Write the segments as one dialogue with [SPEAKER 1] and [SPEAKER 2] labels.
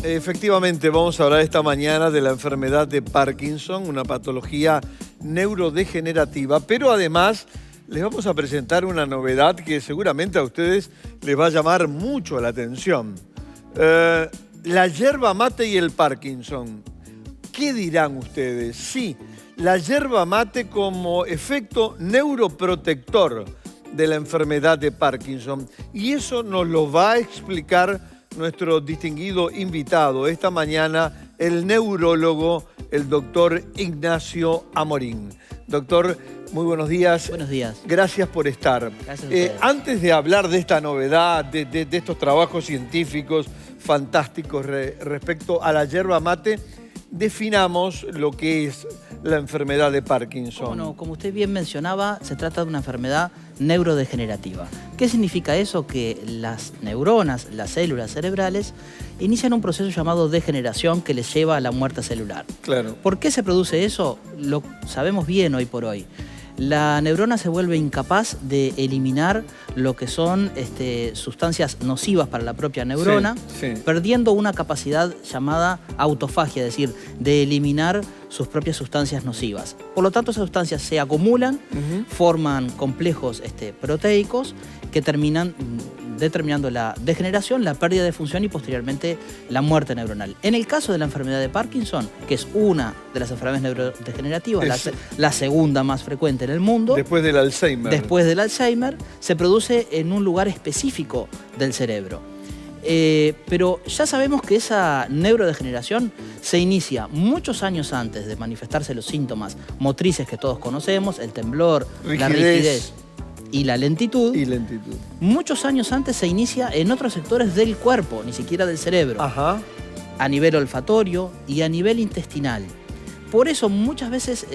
[SPEAKER 1] Efectivamente, vamos a hablar esta mañana de la enfermedad de Parkinson, una patología neurodegenerativa, pero además les vamos a presentar una novedad que seguramente a ustedes les va a llamar mucho la atención. La yerba mate y el Parkinson. ¿Qué dirán ustedes? Sí, la yerba mate como efecto neuroprotector de la enfermedad de Parkinson. Y eso nos lo va a explicar nuestro distinguido invitado esta mañana, el neurólogo, el doctor Ignacio Amorín. Doctor, muy buenos días.
[SPEAKER 2] Buenos días.
[SPEAKER 1] Gracias por estar.
[SPEAKER 2] Gracias a ustedes.
[SPEAKER 1] Antes de hablar de esta novedad, de estos trabajos científicos fantásticos respecto a la yerba mate, definamos lo que es la enfermedad de Parkinson.
[SPEAKER 2] Bueno, como usted bien mencionaba, se trata de una enfermedad neurodegenerativa. ¿Qué significa eso? Que las neuronas, las células cerebrales, inician un proceso llamado degeneración que les lleva a la muerte celular.
[SPEAKER 1] Claro.
[SPEAKER 2] ¿Por qué se produce eso? Lo sabemos bien hoy por hoy. La neurona se vuelve incapaz de eliminar lo que son sustancias nocivas para la propia neurona, perdiendo una capacidad llamada autofagia, es decir, de eliminar sus propias sustancias nocivas. Por lo tanto, esas sustancias se acumulan, forman complejos proteicos que terminan determinando la degeneración, la pérdida de función y posteriormente la muerte neuronal. En el caso de la enfermedad de Parkinson, que es una de las enfermedades neurodegenerativas, la segunda más frecuente en el mundo.
[SPEAKER 1] Después del Alzheimer.
[SPEAKER 2] Después del Alzheimer, se produce en un lugar específico del cerebro. Pero ya sabemos que esa neurodegeneración se inicia muchos años antes de manifestarse los síntomas motrices que todos conocemos, el temblor, la rigidez y la lentitud. Muchos años antes se inicia en otros sectores del cuerpo, ni siquiera del cerebro.
[SPEAKER 1] Ajá.
[SPEAKER 2] A nivel olfatorio y a nivel intestinal. Por eso muchas veces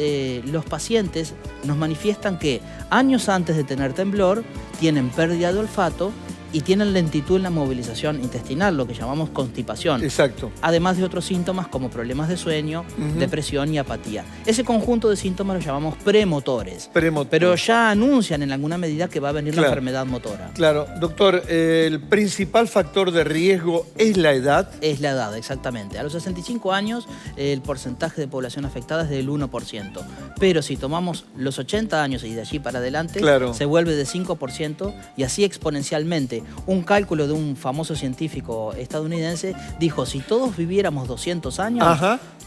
[SPEAKER 2] los pacientes nos manifiestan que años antes de tener temblor tienen pérdida de olfato y tienen lentitud en la movilización intestinal, lo que llamamos constipación.
[SPEAKER 1] Exacto.
[SPEAKER 2] Además de otros síntomas como problemas de sueño, depresión y apatía. Ese conjunto de síntomas los llamamos premotores. Pero ya anuncian en alguna medida que va a venir la enfermedad motora.
[SPEAKER 1] Claro. Doctor, ¿el principal factor de riesgo es la edad?
[SPEAKER 2] Es la edad, exactamente. A los 65 años el porcentaje de población afectada es del 1%. Pero si tomamos los 80 años y de allí para adelante, se vuelve de 5% y así exponencialmente. Un cálculo de un famoso científico estadounidense dijo, si todos viviéramos 200 años,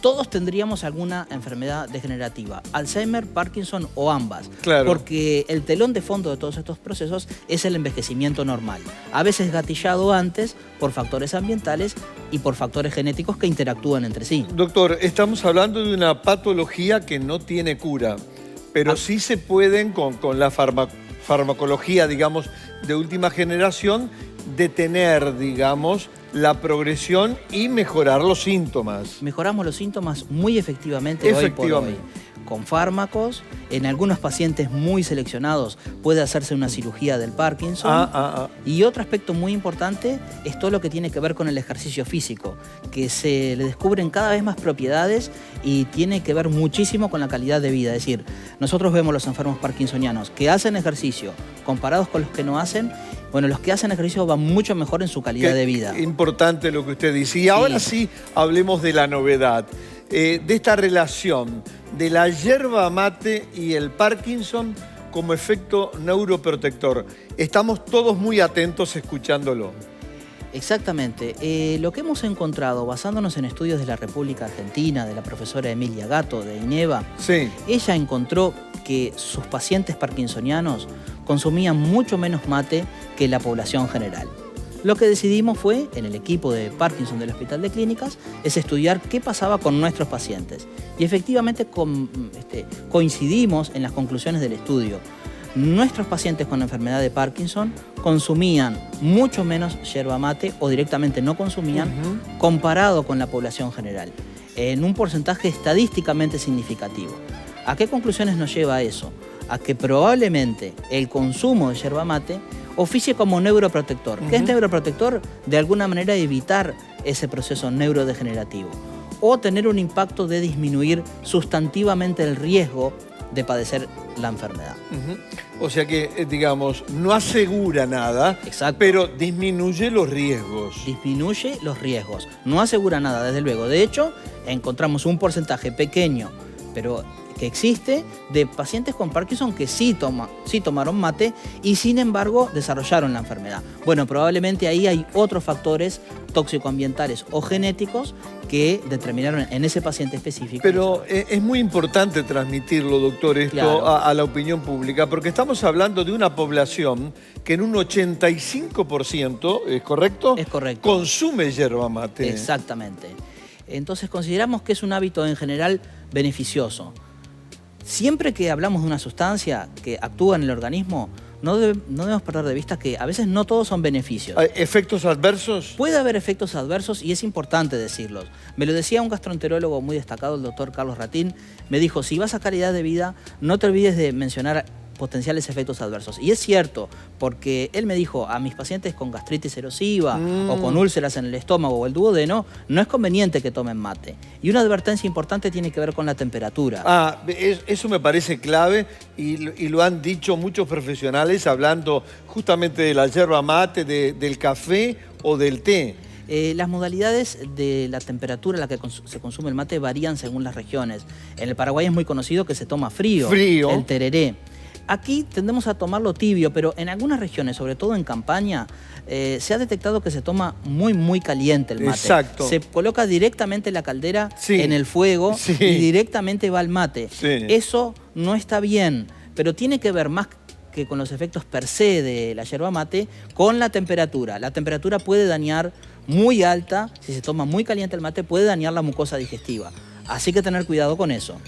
[SPEAKER 2] todos tendríamos alguna enfermedad degenerativa, Alzheimer, Parkinson o ambas. Porque el telón de fondo de todos estos procesos es el envejecimiento normal, a veces gatillado antes por factores ambientales y por factores genéticos que interactúan entre sí.
[SPEAKER 1] Doctor, estamos hablando de una patología que no tiene cura, pero sí se pueden con la farmacología, digamos, de última generación, detener, digamos, la progresión y mejorar los síntomas.
[SPEAKER 2] Mejoramos los síntomas muy efectivamente hoy por hoy. Con fármacos, en algunos pacientes muy seleccionados puede hacerse una cirugía del Parkinson. Y otro aspecto muy importante es todo lo que tiene que ver con el ejercicio físico, que se le descubren cada vez más propiedades y tiene que ver muchísimo con la calidad de vida. Es decir, nosotros vemos los enfermos parkinsonianos que hacen ejercicio comparados con los que no hacen. Bueno, los que hacen ejercicio van mucho mejor en su calidad de vida. Importante
[SPEAKER 1] lo que usted dice. Y ahora sí hablemos de la novedad, de esta relación de la yerba mate y el Parkinson como efecto neuroprotector. Estamos todos muy atentos escuchándolo.
[SPEAKER 2] Exactamente. Lo que hemos encontrado, basándonos en estudios de la República Argentina, de la profesora Emilia Gatto, de INEVA, ella encontró que sus pacientes parkinsonianos consumían mucho menos mate que la población general. Lo que decidimos fue, en el equipo de Parkinson del Hospital de Clínicas, es estudiar qué pasaba con nuestros pacientes. Y efectivamente coincidimos en las conclusiones del estudio. Nuestros pacientes con enfermedad de Parkinson consumían mucho menos yerba mate o directamente no consumían comparado con la población general, en un porcentaje estadísticamente significativo. ¿A qué conclusiones nos lleva eso? A que probablemente el consumo de yerba mate oficie como neuroprotector. ¿Qué es neuroprotector? De alguna manera evitar ese proceso neurodegenerativo o tener un impacto de disminuir sustantivamente el riesgo de padecer la enfermedad.
[SPEAKER 1] O sea que, digamos, no asegura nada, pero disminuye los riesgos.
[SPEAKER 2] Disminuye los riesgos. No asegura nada, desde luego. De hecho, encontramos un porcentaje pequeño, pero que existe, de pacientes con Parkinson que sí tomaron mate y sin embargo desarrollaron la enfermedad. Bueno, probablemente ahí hay otros factores tóxico-ambientales o genéticos que determinaron en ese paciente específico.
[SPEAKER 1] Pero es muy importante transmitirlo, doctor, esto claro, a la opinión pública, porque estamos hablando de una población que en un 85%, ¿es correcto?
[SPEAKER 2] Es correcto.
[SPEAKER 1] Consume yerba mate.
[SPEAKER 2] Exactamente. Entonces consideramos que es un hábito en general beneficioso. Siempre que hablamos de una sustancia que actúa en el organismo, no debemos perder de vista que a veces no todos son beneficios.
[SPEAKER 1] ¿Hay efectos adversos?
[SPEAKER 2] Puede haber efectos adversos y es importante decirlos. Me lo decía un gastroenterólogo muy destacado, el doctor Carlos Ratín. Me dijo, si vas a calidad de vida, no te olvides de mencionar potenciales efectos adversos. Y es cierto, porque él me dijo, a mis pacientes con gastritis erosiva o con úlceras en el estómago o el duodeno, no es conveniente que tomen mate. Y una advertencia importante tiene que ver con la temperatura.
[SPEAKER 1] Eso me parece clave y lo han dicho muchos profesionales hablando justamente de la yerba mate, del café o del té.
[SPEAKER 2] Las modalidades de la temperatura a la que se consume el mate varían según las regiones. En el Paraguay es muy conocido que se toma frío. El tereré. Aquí tendemos a tomarlo tibio, pero en algunas regiones, sobre todo en campaña, se ha detectado que se toma muy caliente el mate.
[SPEAKER 1] Exacto.
[SPEAKER 2] Se coloca directamente la caldera en el fuego y directamente va al mate. Eso no está bien, pero tiene que ver más que con los efectos per se de la yerba mate, con la temperatura. La temperatura puede dañar muy alta, si se toma muy caliente el mate, puede dañar la mucosa digestiva. Así que tener cuidado con eso.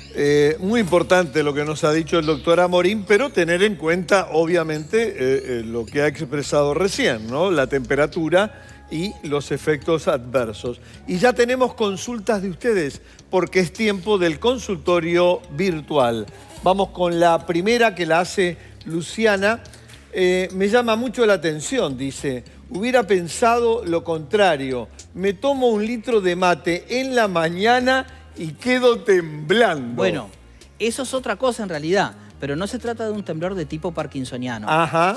[SPEAKER 1] Muy importante lo que nos ha dicho el doctor Amorín, pero tener en cuenta, obviamente, lo que ha expresado recién, ¿no? La temperatura y los efectos adversos. Y ya tenemos consultas de ustedes, porque es tiempo del consultorio virtual. Vamos con la primera, que la hace Luciana. Me llama mucho la atención, dice, hubiera pensado lo contrario. Me tomo 1 litro de mate en la mañana y quedo temblando.
[SPEAKER 2] Bueno, eso es otra cosa en realidad, pero no se trata de un temblor de tipo parkinsoniano.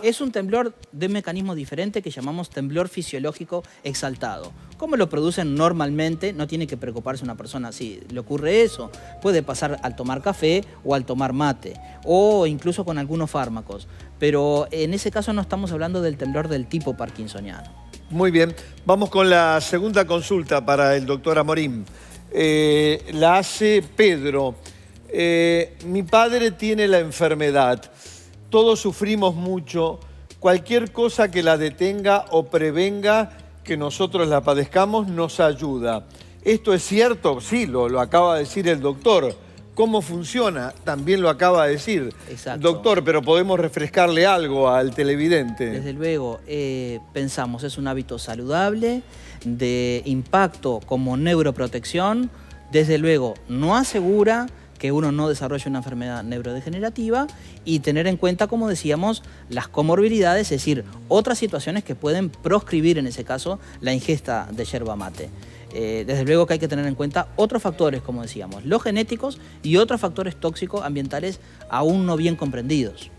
[SPEAKER 2] Es un temblor de un mecanismo diferente que llamamos temblor fisiológico exaltado. ¿Cómo lo producen normalmente? No tiene que preocuparse una persona si le ocurre eso. Puede pasar al tomar café o al tomar mate, o incluso con algunos fármacos. Pero en ese caso no estamos hablando del temblor del tipo parkinsoniano.
[SPEAKER 1] Muy bien, vamos con la segunda consulta para el doctor Amorín. La hace Pedro. Mi padre tiene la enfermedad. Todos sufrimos mucho. Cualquier cosa que la detenga o prevenga que nosotros la padezcamos nos ayuda. ¿Esto es cierto? Sí, lo acaba de decir el doctor. ¿Cómo funciona? También lo acaba de decir.
[SPEAKER 2] Exacto.
[SPEAKER 1] Doctor, pero podemos refrescarle algo al televidente.
[SPEAKER 2] Desde luego, pensamos, es un hábito saludable, de impacto como neuroprotección. Desde luego, no asegura que uno no desarrolle una enfermedad neurodegenerativa y tener en cuenta, como decíamos, las comorbilidades, es decir, otras situaciones que pueden proscribir en ese caso la ingesta de yerba mate. Desde luego que hay que tener en cuenta otros factores, como decíamos, los genéticos y otros factores tóxicos ambientales aún no bien comprendidos.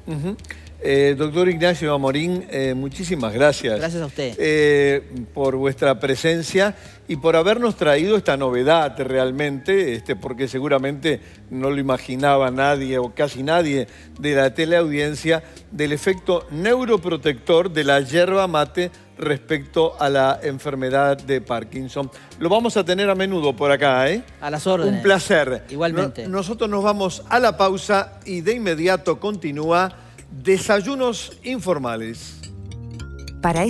[SPEAKER 1] Doctor Ignacio Amorín, muchísimas gracias.
[SPEAKER 2] Gracias a usted.
[SPEAKER 1] Por vuestra presencia y por habernos traído esta novedad realmente, porque seguramente no lo imaginaba nadie o casi nadie de la teleaudiencia, del efecto neuroprotector de la yerba mate respecto a la enfermedad de Parkinson. Lo vamos a tener a menudo por acá, ¿eh?
[SPEAKER 2] A las órdenes.
[SPEAKER 1] Un placer.
[SPEAKER 2] Igualmente.
[SPEAKER 1] Nosotros nos vamos a la pausa y de inmediato continúa Desayunos Informales.
[SPEAKER 3] Para